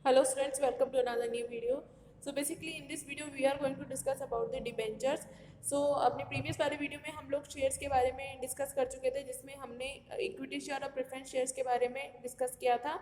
Hello students, welcome to another new video. So basically in this video we are going to discuss about the debentures. So अपने previous वाले video में हम लोग shares के बारे में डिस्कस कर चुके थे, जिसमें हमने इक्विटी शेयर और प्रेफरेंस शेयर्स के बारे में डिस्कस किया था।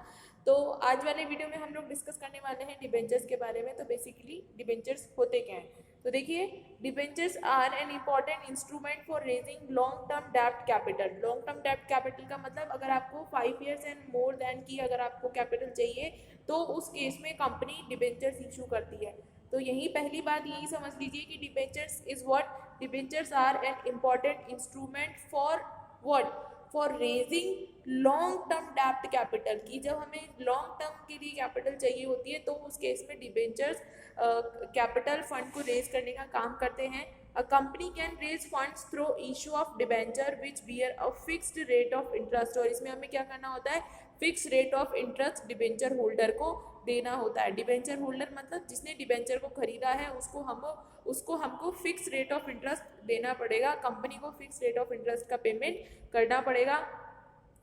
तो आज वाले वीडियो में हम लोग डिस्कस करने वाले हैं डिबेंचर्स के बारे में। तो बेसिकली डिबेंचर्स होते क्या हैं, तो देखिए, debentures are an important instrument for raising long term डेब्ट कैपिटल। लॉन्ग टर्म डेब्ट कैपिटल का मतलब अगर आपको 5 ईयर्स एंड मोर देन की अगर आपको कैपिटल चाहिए तो उस केस में कंपनी डिबेंचर्स इशू करती है। तो यही पहली बात यही समझ लीजिए कि debentures is what, debentures are an important instrument for what, for raising long term डेब्ट कैपिटल। की जब हमें लॉन्ग टर्म के लिए कैपिटल चाहिए होती है तो उस केस में डिबेंचर्स कैपिटल फंड को रेज करने का काम करते हैं। A company can raise funds through issue of debenture which bear a fixed rate of interest. और इसमें हमें क्या करना होता है, fix rate of interest debenture holder को देना होता है। डिबेंचर होल्डर मतलब जिसने डिबेंचर को खरीदा है उसको हमको फिक्स रेट ऑफ इंटरेस्ट देना पड़ेगा, कंपनी को फिक्स रेट ऑफ इंटरेस्ट का पेमेंट करना पड़ेगा।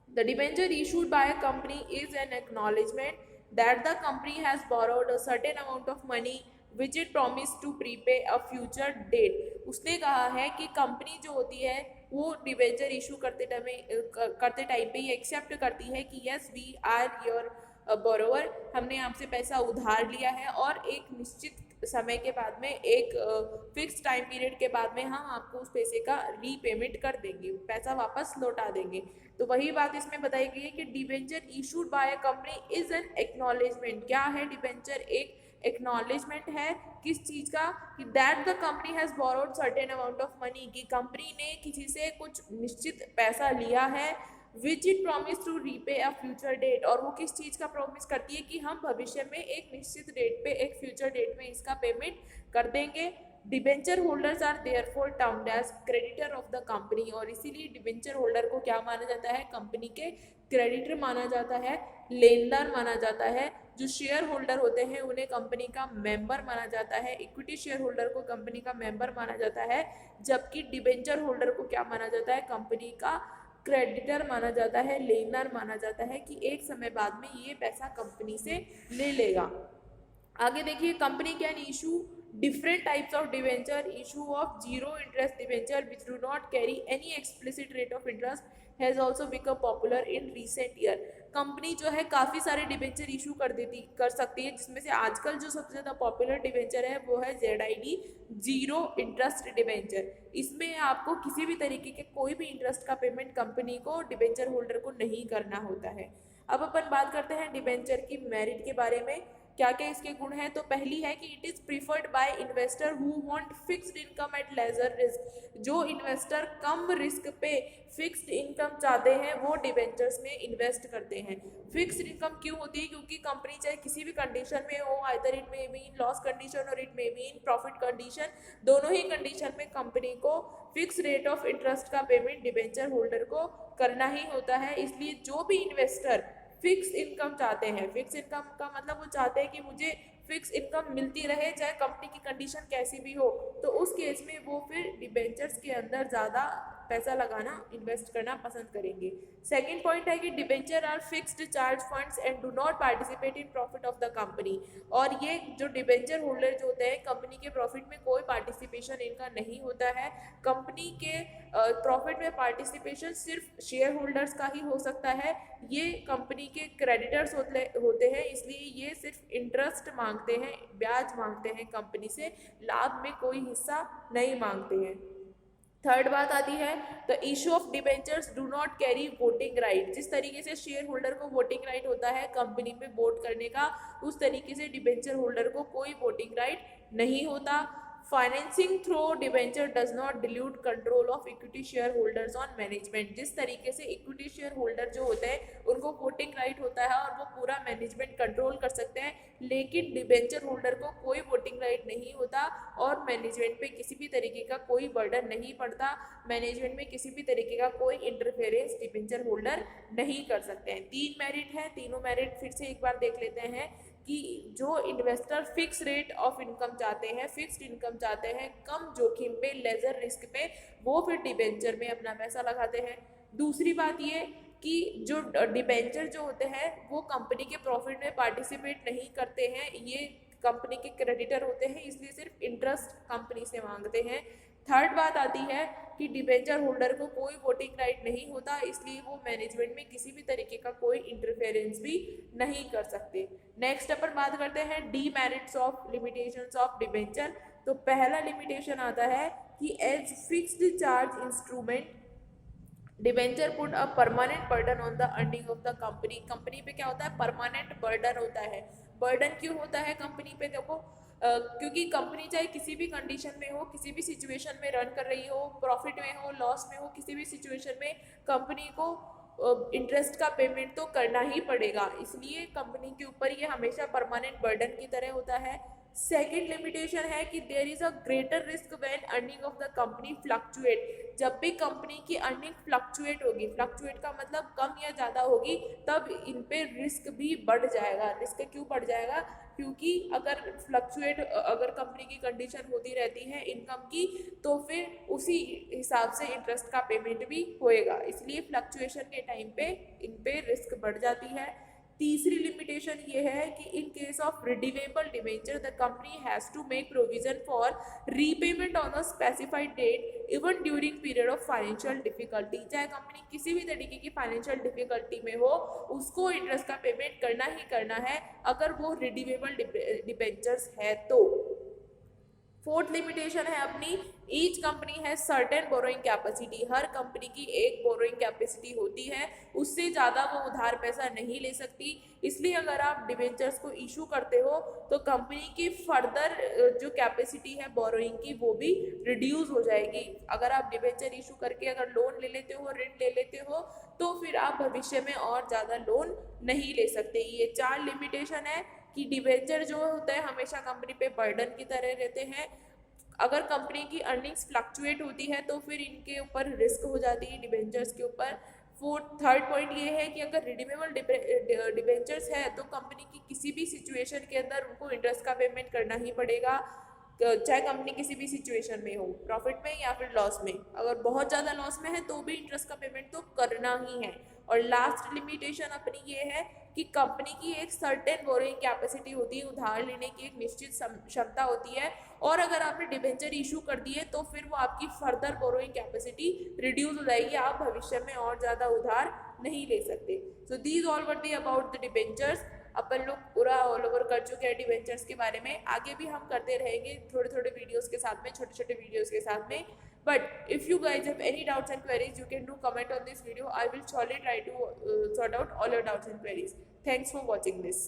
The debenture issued by a company is an acknowledgement that the company has borrowed a certain amount of money which it promise to prepay a future date. उसने कहा है कि company जो होती है वो डिबेंचर इशू करते टाइम पे ये एक्सेप्ट करती है कि yes we are your borrower, हमने आपसे पैसा उधार लिया है और एक निश्चित समय के बाद में, एक फिक्स टाइम पीरियड के बाद में हम आपको उस पैसे का रीपेमेंट कर देंगे, पैसा वापस लौटा देंगे। तो वही बात इसमें बताई गई है कि debenture issued by a company is an acknowledgement. क्या है डिबेंचर? एक एक्नॉलेजमेंट है किस चीज का, कि that the company has borrowed certain amount of money, कि कंपनी ने किसी से कुछ निश्चित पैसा लिया है, which it promise to repay a future date. और वो किस चीज का प्रॉमिस करती है कि हम भविष्य में एक निश्चित डेट पे, एक फ्यूचर डेट में इसका पेमेंट कर देंगे। Debenture holders are therefore termed as creditor of the company. और इसीलिए डिबेंचर होल्डर को क्या माना जाता है, कंपनी के क्रेडिटर माना जाता है, लेनदार माना जाता है। जो शेयर होल्डर होते हैं उन्हें कंपनी का मेंबर माना जाता है, इक्विटी शेयर होल्डर को कंपनी का मेंबर माना जाता है, जबकि डिबेंचर होल्डर को क्या माना जाता है, कंपनी का क्रेडिटर माना जाता है, लेनदार माना जाता है, कि एक समय बाद में ये पैसा कंपनी से ले लेगा। आगे देखिए, company can issue different types of debenture, issue of zero interest debenture which do not carry any explicit rate of interest has also become popular in recent year. Company जो है काफ़ी सारे डिवेंचर इशू कर सकती है, जिसमें से आजकल जो सबसे ज़्यादा पॉपुलर डिवेंचर है वो है ZID जीरो इंटरेस्ट डिवेंचर। इसमें आपको किसी भी तरीके के कोई भी इंटरेस्ट का पेमेंट कंपनी को, डिवेंचर होल्डर को नहीं करना होता है। अब अपन बात करते हैं डिवेंचर की मेरिट के बारे में, क्या क्या इसके गुण हैं। तो पहली है कि it is preferred by investor who want fixed income at lesser risk. जो इन्वेस्टर कम रिस्क पे फिक्स्ड इनकम चाहते हैं वो डिवेंचर्स में इन्वेस्ट करते हैं। फिक्स्ड इनकम क्यों होती है? क्योंकि कंपनी चाहे किसी भी कंडीशन में हो, either it may be in loss condition और it may be in profit condition, दोनों ही कंडीशन में कंपनी को फिक्स रेट ऑफ इंटरेस्ट का पेमेंट डिवेंचर होल्डर को करना ही होता है। इसलिए जो भी इन्वेस्टर फिक्स इनकम चाहते हैं, फिक्स इनकम का मतलब वो चाहते हैं कि मुझे फिक्स इनकम मिलती रहे चाहे कंपनी की कंडीशन कैसी भी हो, तो उस केस में वो फिर डिबेंचर्स के अंदर ज़्यादा पैसा लगाना, इन्वेस्ट करना पसंद करेंगे। सेकेंड पॉइंट है कि debenture are fixed charge funds and do not participate in profit of the company. और ये जो डिबेंचर होल्डर जो होते हैं, कंपनी के प्रॉफिट में कोई पार्टिसिपेशन इनका नहीं होता है। कंपनी के प्रॉफिट में पार्टिसिपेशन सिर्फ शेयर होल्डर्स का ही हो सकता है। ये कंपनी के क्रेडिटर्स होते हैं, इसलिए ये सिर्फ इंटरेस्ट मांगते हैं, ब्याज मांगते हैं कंपनी से, लाभ में कोई हिस्सा नहीं मांगते हैं। थर्ड बात आती है, the issue of debentures do not carry voting right. जिस तरीके से शेयर होल्डर को वोटिंग राइट होता है कंपनी में वोट करने का, उस तरीके से डिबेंचर होल्डर को कोई वोटिंग राइट नहीं होता। Financing through debenture does not dilute control of equity share holders on management. जिस तरीके से इक्विटी शेयर होल्डर जो होते हैं उनको वोटिंग राइट होता है और वो पूरा मैनेजमेंट कंट्रोल कर सकते हैं, लेकिन डिबेंचर होल्डर को कोई वोटिंग राइट नहीं होता और मैनेजमेंट पे किसी भी तरीके का कोई बर्डन नहीं पड़ता। मैनेजमेंट में किसी भी तरीके का कोई इंटरफेरेंस डिबेंचर होल्डर नहीं कर सकते हैं। 3 मेरिट है, तीनों मेरिट फिर से एक बार देख लेते हैं कि जो investor fix rate of income चाहते हैं, फिक्स्ड इनकम चाहते हैं, कम जोखिम पे, लेजर रिस्क पे, वो फिर डिबेंचर में अपना पैसा लगाते हैं। दूसरी बात ये कि जो डिबेंचर जो होते हैं वो कंपनी के प्रॉफिट में पार्टिसिपेट नहीं करते हैं, ये कंपनी के क्रेडिटर होते हैं, इसलिए सिर्फ इंटरेस्ट कंपनी से मांगते हैं। थर्ड बात आती है कि डिबेंचर होल्डर को कोई वोटिंग राइट नहीं होता, इसलिए वो मैनेजमेंट में किसी भी तरीके का कोई इंटरफेरेंस भी नहीं कर सकते। नेक्स्ट अपन बात करते हैं demerits of limitations of debenture. तो पहला लिमिटेशन आता है कि as fixed charge instrument debenture put a permanent burden on the earning of the company. Company पे क्या होता है, परमानेंट बर्डन होता है। बर्डन क्यों होता है कंपनी पे, देखो क्योंकि कंपनी चाहे किसी भी कंडीशन में हो, किसी भी सिचुएशन में रन कर रही हो, प्रॉफिट में हो, लॉस में हो, किसी भी सिचुएशन में कंपनी को इंटरेस्ट का पेमेंट तो करना ही पड़ेगा, इसलिए कंपनी के ऊपर ये हमेशा परमानेंट बर्डन की तरह होता है। सेकेंड लिमिटेशन है कि there is a greater risk when earning of the company fluctuate. जब भी कंपनी की अर्निंग फ्लक्चुएट होगी, फ्लक्चुएट का मतलब कम या ज़्यादा होगी, तब इन पे रिस्क भी बढ़ जाएगा। रिस्क क्यों बढ़ जाएगा, क्योंकि अगर फ्लक्चुएट अगर कंपनी की कंडीशन होती रहती है इनकम की, तो फिर उसी हिसाब से इंटरेस्ट का पेमेंट भी होएगा, इसलिए फ्लक्चुएशन के टाइम पे इन पे रिस्क बढ़ जाती है। तीसरी लिमिटेशन ये है कि in case of redeemable debenture the company has to make provision for repayment on a specified date even during period of financial difficulty. चाहे कंपनी किसी भी तरीके की फाइनेंशियल डिफिकल्टी में हो, उसको इंटरेस्ट का पेमेंट करना ही करना है, अगर वो रिडीमेबल डिबेंचर्स है तो। फोर्थ लिमिटेशन है अपनी, ईच कंपनी है सर्टेन बोरोइंग कैपेसिटी। हर कंपनी की एक बोरोइंग कैपेसिटी होती है, उससे ज़्यादा वो उधार पैसा नहीं ले सकती, इसलिए अगर आप डिबेंचर्स को इशू करते हो तो कंपनी की फर्दर जो कैपेसिटी है बोरोइंग की वो भी रिड्यूस हो जाएगी। अगर आप डिबेंचर इशू करके अगर लोन ले लेते हो, ऋण ले लेते हो, तो फिर आप भविष्य में और ज़्यादा लोन नहीं ले सकते। ये 4 लिमिटेशन है कि डिबेंचर जो होता है हमेशा कंपनी पे बर्डन की तरह रहते हैं। अगर कंपनी की अर्निंग्स फ्लक्चुएट होती है तो फिर इनके ऊपर रिस्क हो जाती है डिबेंचर्स के ऊपर। थर्ड पॉइंट ये है कि अगर रिडीमेबल डिबेंचर्स है तो कंपनी की किसी भी सिचुएशन के अंदर उनको इंटरेस्ट का पेमेंट करना ही पड़ेगा, चाहे कंपनी किसी भी सिचुएशन में हो, प्रॉफिट में या फिर लॉस में। अगर बहुत ज़्यादा लॉस में है तो भी इंटरेस्ट का पेमेंट तो करना ही है। और लास्ट लिमिटेशन अपनी ये है कि कंपनी की एक सर्टेन बोरोइंग कैपेसिटी होती है, उधार लेने की एक निश्चित क्षमता होती है, और अगर आपने डिबेंचर इशू कर दिए तो फिर वो आपकी फर्दर बोरोइंग कैपेसिटी रिड्यूस हो जाएगी, आप भविष्य में और ज़्यादा उधार नहीं ले सकते। So these all were the about the debentures. अपन लोग पूरा ऑल ओवर कर चुके हैं डिबेंचर्स के बारे में, आगे भी हम करते रहेंगे थोड़े थोड़े वीडियोस के साथ में, छोटे छोटे वीडियोस के साथ में। But if you guys have any doubts and queries, you can do comment on this video. I will surely try to sort out all your doubts and queries. Thanks for watching this.